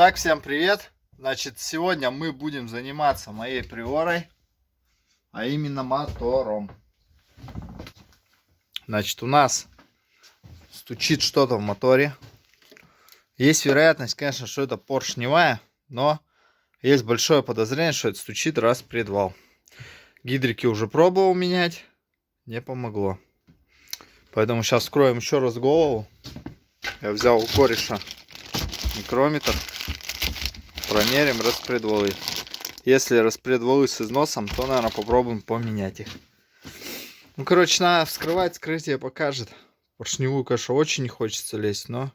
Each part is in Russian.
Так, всем привет! Значит, сегодня мы будем заниматься моей приорой, а именно мотором. Значит, у нас стучит что-то в моторе. Есть вероятность, конечно, что это поршневая, но есть большое подозрение, что это стучит распредвал. Гидрики уже пробовал менять, не помогло. Поэтому сейчас вскроем еще раз голову. Я взял у кореша микрометр. Промерим распредвалы. Если распредвалы с износом, то, наверное, попробуем поменять их. Ну, короче, надо вскрывать, вскрытие покажет. Поршневую, конечно, очень не хочется лезть, но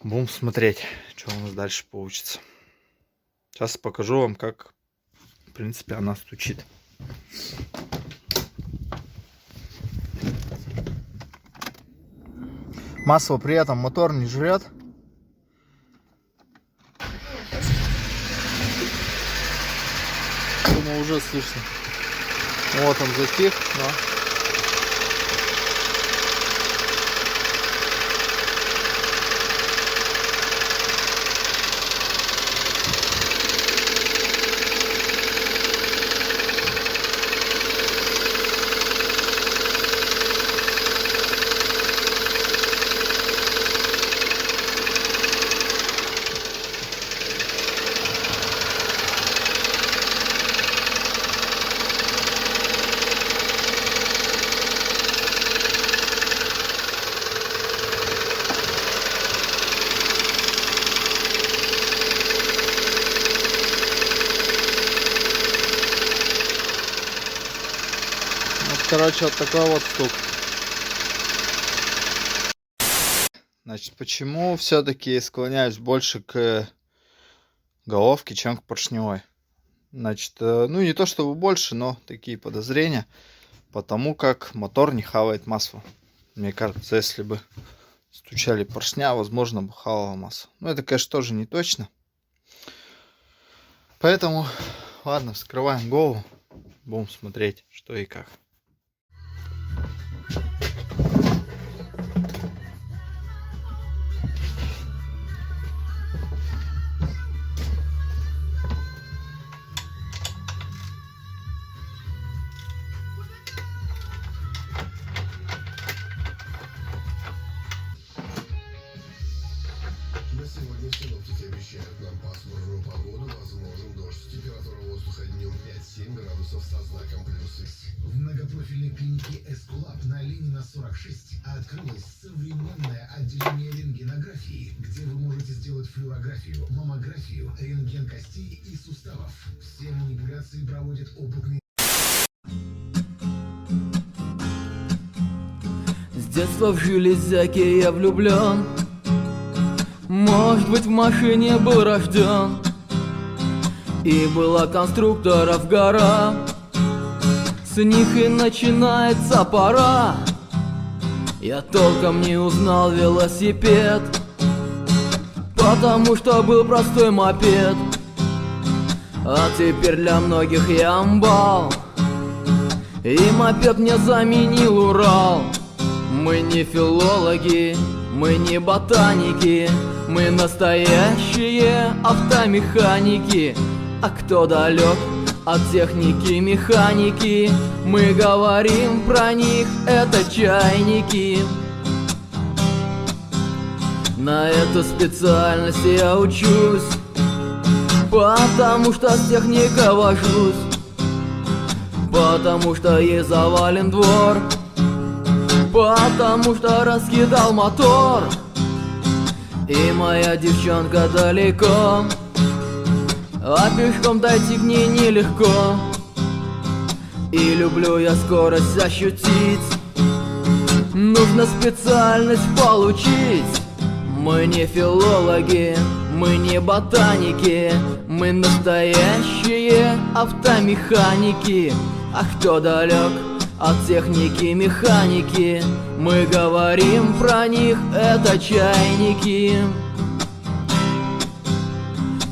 будем смотреть, что у нас дальше получится. Сейчас покажу вам, как, в принципе, она стучит. Масло при этом мотор не жрет. Думаю, уже слышно. Вот он затих, но... Короче, вот такой вот стук. Значит, почему все-таки склоняюсь больше к головке, чем к поршневой? Значит, ну не то чтобы больше, но такие подозрения. Потому как мотор не хавает масло. Мне кажется, если бы стучали поршня, возможно бы хавало масло. Но это, конечно, тоже не точно. Поэтому, ладно, вскрываем голову. Будем смотреть, что и как. Сегодня синоптики обещают нам пасмурную погоду, возможен дождь. Температура воздуха днем 5-7 градусов со знаком плюс. В многопрофильной клинике Эскулап на Ленина 46 открылось современное отделение рентгенографии, где вы можете сделать флюорографию, маммографию, рентген костей и суставов. Все манипуляции проводят опытные. С детства в железяке я влюблен. Может быть, в машине был рожден. И была конструкторов гора. С них и начинается пора. Я толком не узнал велосипед, потому что был простой мопед. А теперь для многих я амбал, и мопед мне заменил Урал. Мы не филологи, мы не ботаники, мы настоящие автомеханики. А кто далек от техники механики, мы говорим про них, это чайники. На эту специальность я учусь, потому что с техникой вожусь, потому что ей завален двор, потому что раскидал мотор. И моя девчонка далеко, а пешком дойти к ней нелегко. И люблю я скорость ощутить, нужно специальность получить. Мы не филологи, мы не ботаники, мы настоящие автомеханики. А кто далек от техники механики, мы говорим про них, это чайники.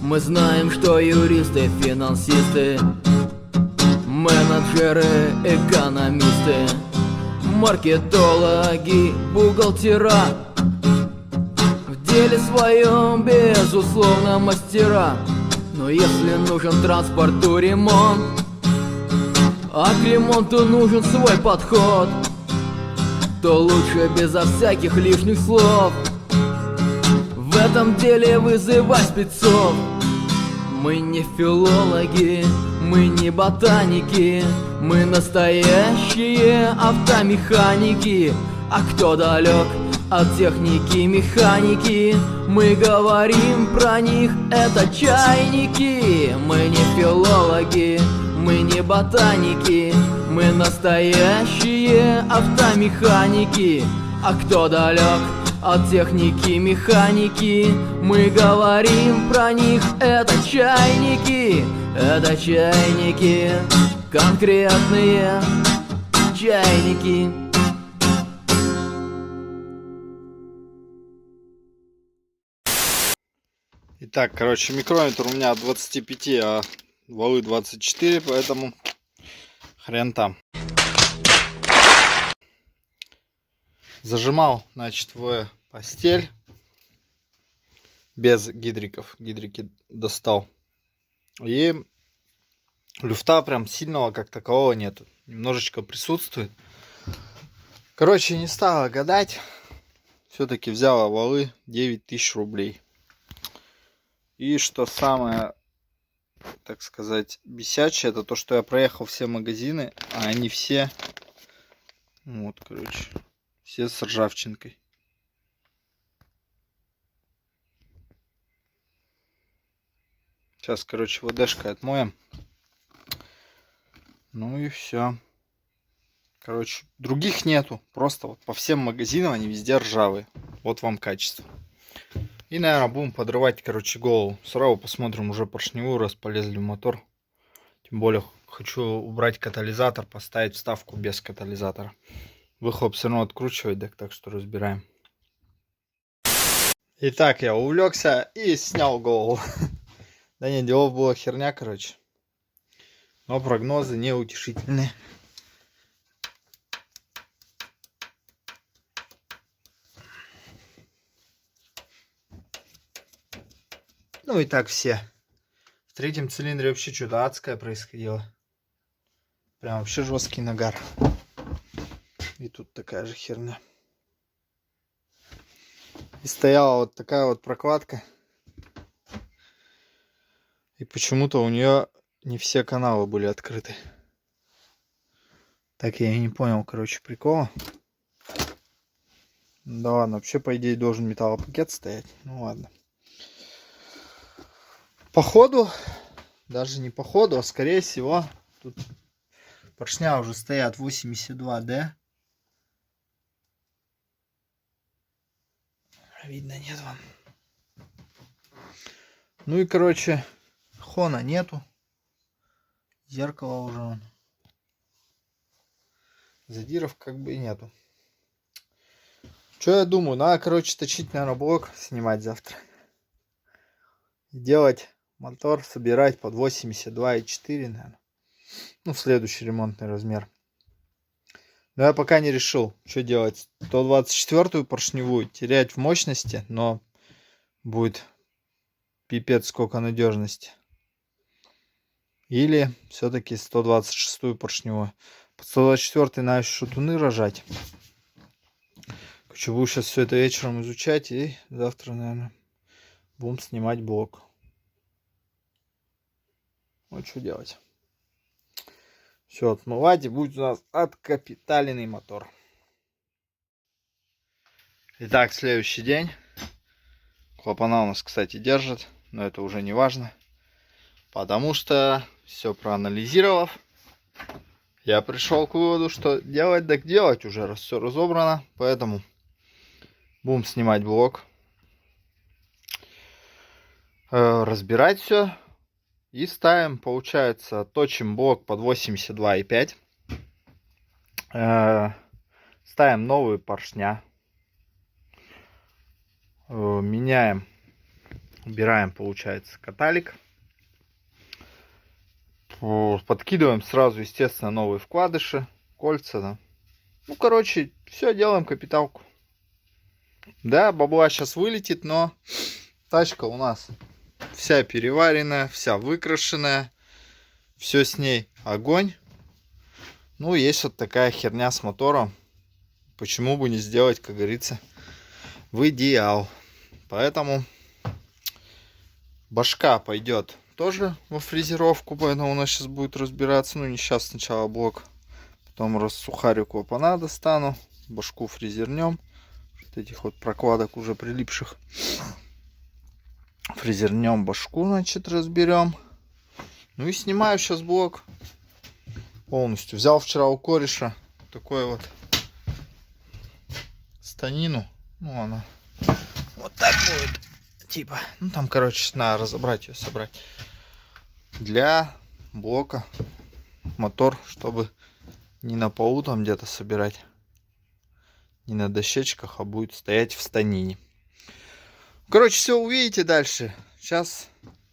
Мы знаем, что юристы, финансисты, менеджеры, экономисты, маркетологи, бухгалтера в деле своем, безусловно, мастера. Но если нужен транспорту ремонт, а к ремонту нужен свой подход, то лучше безо всяких лишних слов в этом деле вызывай спецов. Мы не филологи, мы не ботаники, мы настоящие автомеханики. А кто далек от техники механики, мы говорим про них, это чайники. Мы не филологи, мы не ботаники, мы настоящие автомеханики. А кто далек от техники механики, мы говорим про них, это чайники. Это чайники, конкретные чайники. Итак, короче, микрометр у меня от 25, а валы 24, поэтому хрен там. Зажимал, значит, в постель без гидриков. Гидрики достал. И люфта прям сильного как такового нету. Немножечко присутствует. Короче, не стала гадать. Все-таки взяла валы 9000 рублей. И что самое, так сказать, бесячее, это то, что я проехал все магазины, а они все, вот, короче, все с ржавчинкой. Сейчас, короче, ВДшкой отмоем. Ну и все. Короче, других нету. Просто вот по всем магазинам они везде ржавые. Вот вам качество. И, наверное, будем подрывать, короче, голову. Сразу посмотрим уже поршневую, раз полезли в мотор. Тем более, хочу убрать катализатор, поставить вставку без катализатора. Выхлоп все равно откручивать, так что разбираем. Итак, я увлекся и снял голову. Да не, делов была херня, короче. Но прогнозы неутешительные. Ну и так все. В третьем цилиндре вообще что-то адское происходило. Прям вообще жесткий нагар. И тут такая же херня. И стояла вот такая вот прокладка. И почему-то у нее не все каналы были открыты. Так я и не понял, короче, прикола. Да ладно, вообще по идее должен металлопакет стоять. Ну ладно. Походу, даже не походу, а скорее всего, тут поршня уже стоят 82D. Видно, нет вам. Ну и, короче, хона нету. Зеркало уже вон. Задиров как бы и нету. Что я думаю? Надо, короче, точить, наверное, блок, снимать завтра. И делать мотор, собирать под 82,4, наверное. Ну, в следующий ремонтный размер. Но я пока не решил, что делать. 124-ю поршневую терять в мощности, но будет пипец сколько надежности. Или все-таки 126-ю поршневую. Под 124-й надо еще шатуны рожать. Короче, буду сейчас все это вечером изучать. И завтра, наверное, будем снимать блок. Вот что делать. Все, отмывать, и будет у нас откапиталенный мотор. Итак, следующий день. Клапана у нас, кстати, держит, но это уже не важно. Потому что, все проанализировав, я пришел к выводу, что делать так делать уже, раз все разобрано. Поэтому будем снимать блок. Разбирать все. И ставим, получается, точим блок под 82,5. Ставим новые поршня. Меняем, убираем, получается, каталик. Подкидываем сразу, естественно, новые вкладыши, кольца. Да. Ну, короче, все, делаем капиталку. Да, бабла сейчас вылетит, но тачка у нас вся переваренная, вся выкрашенная. Все с ней огонь. Ну, есть вот такая херня с мотором. Почему бы не сделать, как говорится, в идеал. Поэтому башка пойдет тоже во фрезеровку, поэтому у нас сейчас будет разбираться. Ну, не сейчас, сначала блок, потом рассухарю клапана достану, башку фрезернем. Вот этих вот прокладок уже прилипших. Фрезернем башку, значит, разберем. Ну и снимаю сейчас блок полностью. Взял вчера у кореша такой вот станину. Ну, она вот так будет. Типа, ну там, короче, надо разобрать ее, собрать. Для блока мотор, чтобы не на полу там где-то собирать, не на дощечках, а будет стоять в станине. Короче, все увидите дальше. Сейчас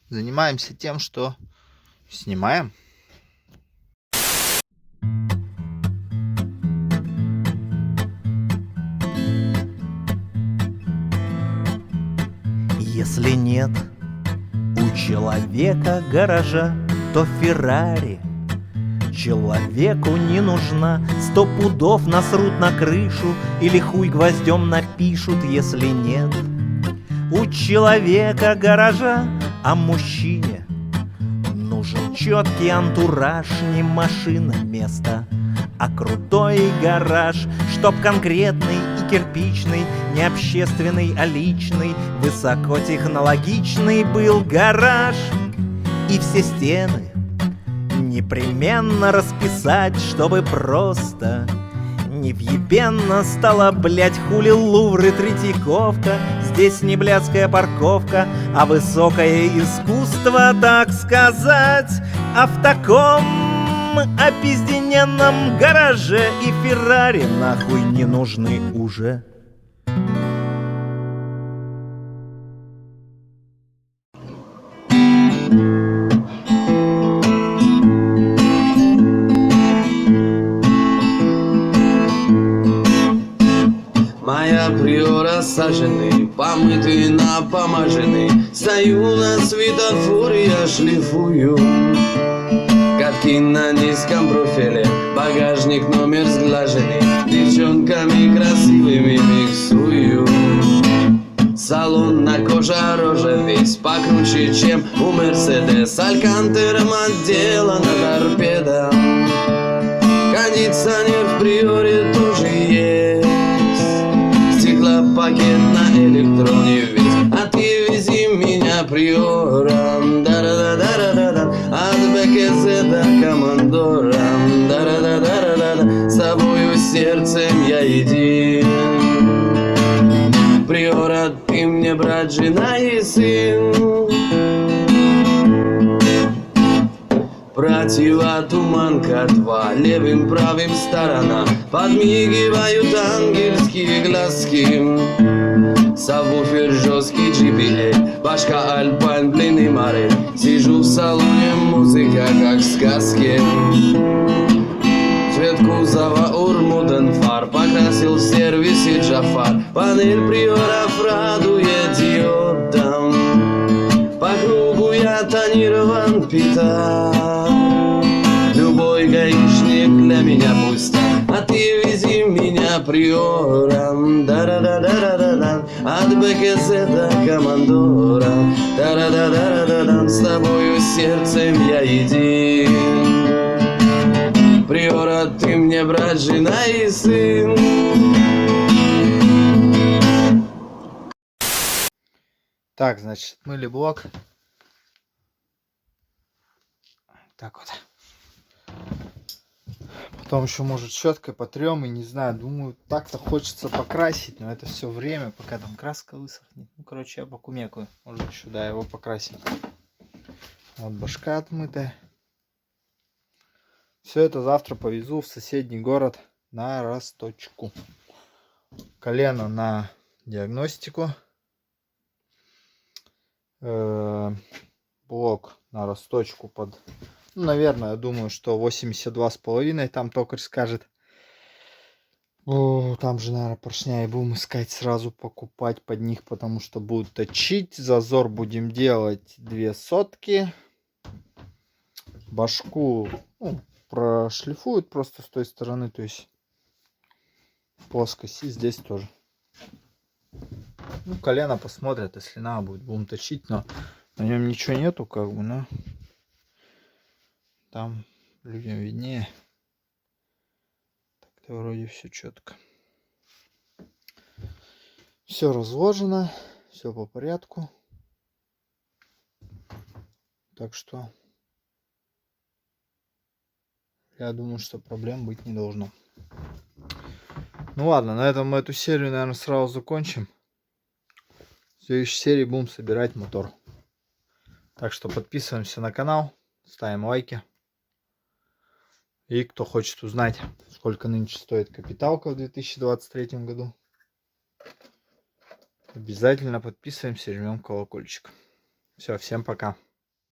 занимаемся тем, что снимаем. Если нет у человека гаража, то Феррари человеку не нужна. 100 пудов насрут на крышу или хуй гвоздем напишут, если нет у человека гаража. А мужчине нужен четкий антураж, не машина место, а крутой гараж, чтоб конкретный и кирпичный, не общественный, а личный, высокотехнологичный был гараж. И все стены непременно расписать, чтобы просто невъебенно стала, блять, хули Лувр и Третьяковка. Здесь не блядская парковка, а высокое искусство, так сказать. А в таком опиздененном гараже и Феррари нахуй не нужны уже. Моя приора саженый, помытый, напомаженный. Стою на светофоре, я шлифую катки на низком профиле, багажник номер сглаженный, девчонками красивыми миксую. Салон на кожа рожа весь покруче, чем у Мерседес. Алькантером отделана торпеда, кондиционер в приоре тоже есть, стеклопакет на электроне весь. А ты вези меня приором, да-да-да-да-да-да, от БКЗ до командора, да-да-да-да-да-да, с тобою сердцем я един. Приора, ты мне брат, жена и сын. Братьева Туманка 2, левым правым сторона, подмигивают ангельские глазки. Сабвуфер жесткий GPA, башка Альпайн, длинный морель. Сижу в салоне, музыка как в сказке. Цвет кузова Урмуден фар, покрасил в сервисе Джафар. Панель приоров радует диодом, по кругу я тонирован пита. Любой гаишник для меня пусть, а ты вези меня приором, да-да-да-да-да-да, от БКЗ до командора, да-да-да-да-да-да, с тобою сердцем я един. Приора, ты мне брат, жена и сын. Так, значит, мыли блок. Так вот. Потом еще, может, щеткой потрем, и не знаю, думаю, так-то хочется покрасить, но это все время, пока там краска высохнет. Ну, короче, я покумекаю. Может, еще, да, его покрасим. Вот башка отмытая. Все это завтра повезу в соседний город на расточку. Колено на диагностику. Блок на расточку под, ну, наверное, я думаю, что 82,5 там токарь скажет. О, там же, наверное, поршня и будем искать сразу покупать под них, потому что будут точить. Зазор будем делать 2 сотки. Башку прошлифуют просто с той стороны, то есть плоскость. И здесь тоже. Ну, колено посмотрят, если надо будет, будем точить, но на нем ничего нету, как бы, но там людям виднее. Так-то вроде все четко. Все разложено, все по порядку. Так что я думаю, что проблем быть не должно. Ну ладно, на этом мы эту серию, наверное, сразу закончим. В следующей серии будем собирать мотор. Так что подписываемся на канал, ставим лайки. И кто хочет узнать, сколько нынче стоит капиталка в 2023 году, обязательно подписываемся, жмем колокольчик. Все, всем пока.